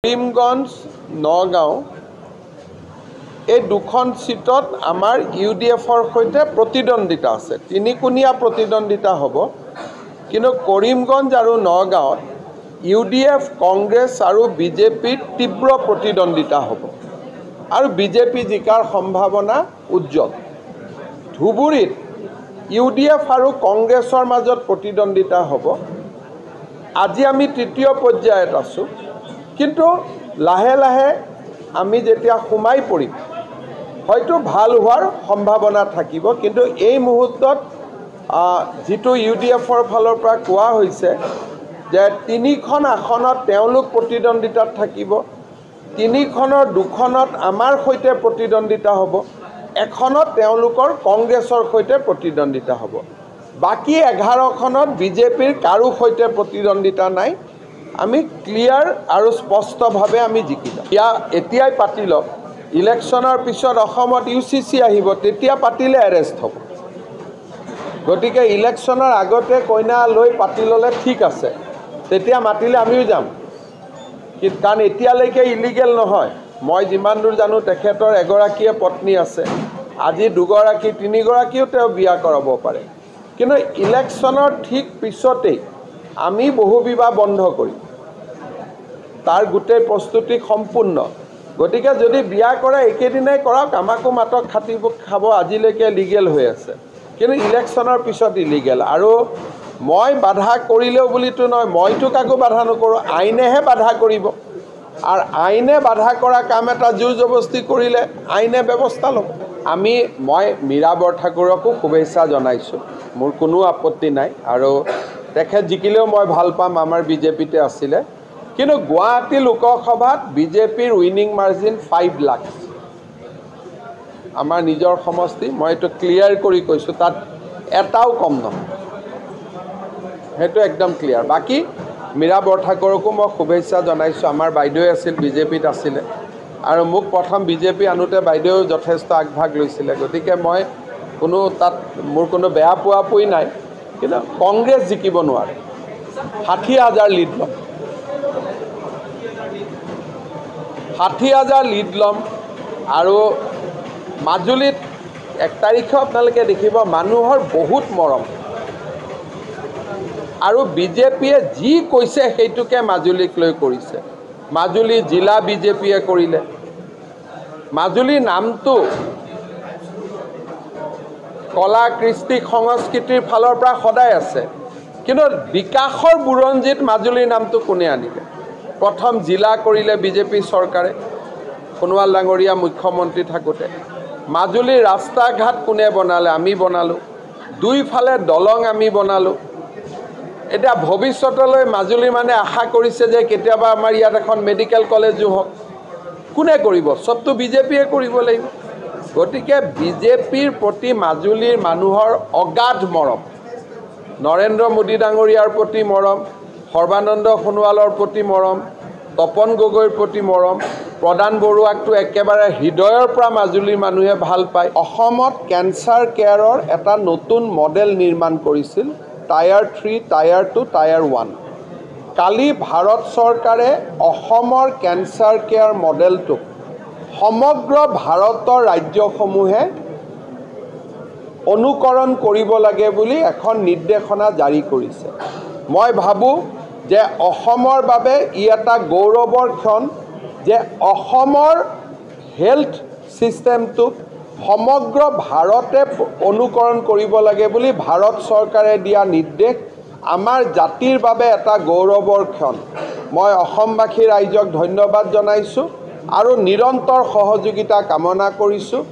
কৰিমগঞ্জ নগাঁও এই দুখন সিটত আমাৰ ইউডিএফৰ সৈতে প্ৰতিদ্বন্দ্বিতা আছে তিনিকুণীয়া প্ৰতিদ্বন্দ্বিতা হ'ব কিন্তু কৰিমগঞ্জ আৰু নগাঁৱত ইউডিএফ কংগ্ৰেছ আৰু বিজেপিৰ তীব্ৰ প্ৰতিদ্বন্দ্বিতা হ'ব আৰু বিজেপি জিকাৰ সম্ভাৱনা উজ্জ্বল ধুবুৰীত ইউডিএফ আৰু কংগ্ৰেছৰ মাজত প্ৰতিদ্বন্দ্বিতা হ'ব আজি আমি তৃতীয় পৰ্যায়ত আছো কিন্তু লাহে লাহে আমি যেতিয়া সোমাই পৰিম হয়তো ভাল হোৱাৰ সম্ভাৱনা থাকিব কিন্তু এই মুহূৰ্তত যেটো ইউডিএফৰ ফালৰ পৰা কোৱা হৈছে যে তিনিখন আসনত তেওঁলোক প্ৰতিদ্বন্দ্বিতাত থাকিব তিনিখনৰ দুখনত আমাৰ সৈতে প্ৰতিদ্বন্দ্বিতা হ'ব এখনত তেওঁলোকৰ কংগ্ৰেছৰ সৈতে প্ৰতিদ্বন্দ্বিতা হ'ব বাকি 11খনত বিজেপিৰ কাৰো সৈতে প্ৰতিদ্বন্দ্বিতা নাই আমি ক্লিয়াৰ আৰু স্পষ্টভাৱে আমি জিকিম এতিয়াই পাতিলক ইলেকশ্যনৰ পিছত অসমত ইউচিচি আহিব তেতিয়া পাতিলে এৰেষ্ট হ'ব গতিকে ইলেকশ্যনৰ আগতে কইনা লৈ পাতি ললে ঠিক আছে তেতিয়া মাতিলে আমিও যাম কাৰণ এতিয়ালৈকে ইলিগেল নহয় মই যিমান দূৰ জানো তেখেতৰ এগৰাকীয়ে পত্নী আছে আজি দুগৰাকী তিনিগৰাকীও তেওঁ বিয়া কৰাব পাৰে কিন্তু ইলেকশ্যনৰ ঠিক পিছতেই আমি বহু বিবাহ বন্ধ কৰিম তাৰ গোটেই প্ৰস্তুতি সম্পূৰ্ণ গতিকে যদি বিয়া কৰে একেদিনাই কৰক আমাকো মাতক খাব আজিলৈকে লিগেল হৈ আছে কিন্তু ইলেকশ্যনৰ পিছত ইলিগেল আৰু মই বাধা কৰিলেও বুলিতো নহয় মইতো কাকো বাধা নকৰোঁ আইনেহে বাধা কৰিব আৰু আইনে বাধা কৰা কাম এটা জোৰ জবস্তি কৰিলে আইনে ব্যৱস্থা ল'ব মই মীৰা বৰঠাকুৰকো শুভেচ্ছা জনাইছোঁ মোৰ কোনো আপত্তি নাই আৰু তেখেত জিকিলেও মই ভাল পাম আমাৰ বিজেপিতে আছিলে কিন্তু গুৱাহাটী লোকসভাত বিজেপিৰ উইনিং মাৰ্জিন 5 লাখ আমাৰ নিজৰ সমষ্টি মই এইটো ক্লিয়াৰ কৰি কৈছোঁ তাত এটাও কম নহয় সেইটো একদম ক্লিয়াৰ বাকি মীৰা বৰঠাকুৰকো মই শুভেচ্ছা জনাইছোঁ আমাৰ বাইদেউ আছিল বিজেপিত আছিলে আৰু মোক প্ৰথম বিজেপি আনোতে বাইদেউ যথেষ্ট আগভাগ লৈছিলে গতিকে মই কোনো তাত মোৰ কোনো বেয়া পোৱাপুই নাই কিন্তু কংগ্ৰেছ জিকিব নোৱাৰে 60,000 লিড ল'ম 60,000 লিড ল'ম আৰু মাজুলীত 1 তাৰিখে আপোনালোকে দেখিব মানুহৰ বহুত মৰম আৰু বিজেপিয়ে যি কৈছে সেইটোকে মাজুলীক লৈ কৰিছে মাজুলী জিলা বিজেপিয়ে কৰিলে মাজুলীৰ নামটো কলা কৃষ্টি সংস্কৃতিৰ ফালৰ পৰা সদায় আছে কিন্তু বিকাশৰ বুৰঞ্জীত মাজুলীৰ নামটো কোনে আনিলে প্ৰথম জিলা কৰিলে বিজেপি চৰকাৰে সোণোৱাল ডাঙৰীয়া মুখ্যমন্ত্ৰী থাকোতে মাজুলীৰ ৰাস্তা ঘাট কোনে বনালে আমি বনালোঁ দুইফালে দলং আমি বনালোঁ এটা ভৱিষ্যতলৈ মাজুলী মানে আশা কৰিছে যে কেতিয়াবা আমাৰ ইয়াত এখন মেডিকেল কলেজো হওক কোনে কৰিব সবটো বিজেপিয়ে কৰিব লাগিব গতিকে বিজেপিৰ প্ৰতি মাজুলীৰ মানুহৰ অগাধ মৰম নৰেন্দ্ৰ মোদী ডাঙৰীয়াৰ প্ৰতি মৰম সৰ্বানন্দ সোণোৱালৰ প্ৰতি মৰম তপন গগৈৰ প্ৰতি মৰম প্ৰদান বৰুৱাকটো একেবাৰে হৃদয়ৰ পৰা মাজুলীৰ মানুহে ভাল পায় অসমত কেন্সাৰ কেয়াৰৰ এটা নতুন মডেল নিৰ্মাণ কৰিছিল টায়াৰ 3 টায়াৰ 2 টায়াৰ 1 কালি ভাৰত চৰকাৰে অসমৰ কেন্সাৰ কেয়াৰ মডেলটোক সমগ্ৰ ভাৰতৰ ৰাজ্যসমূহে অনুকৰণ কৰিব লাগে বুলি এখন নিৰ্দেশনা জাৰি কৰিছে মই ভাবো যে অসমৰ বাবে ই এটা গৌৰৱৰ ক্ষণ যে অসমৰ হেলথ সিস্টেমটো সমগ্ৰ ভাৰতে অনুকৰণ কৰিব লাগে বুলি ভাৰত চৰকাৰে দিয়া নিৰ্দেশ আমাৰ জাতিৰ বাবে এটা গৌৰৱৰ ক্ষণ মই অসমবাসী ৰাইজক ধন্যবাদ জনাইছোঁ আৰু নিৰন্তৰ সহযোগিতা কামনা কৰিছোঁ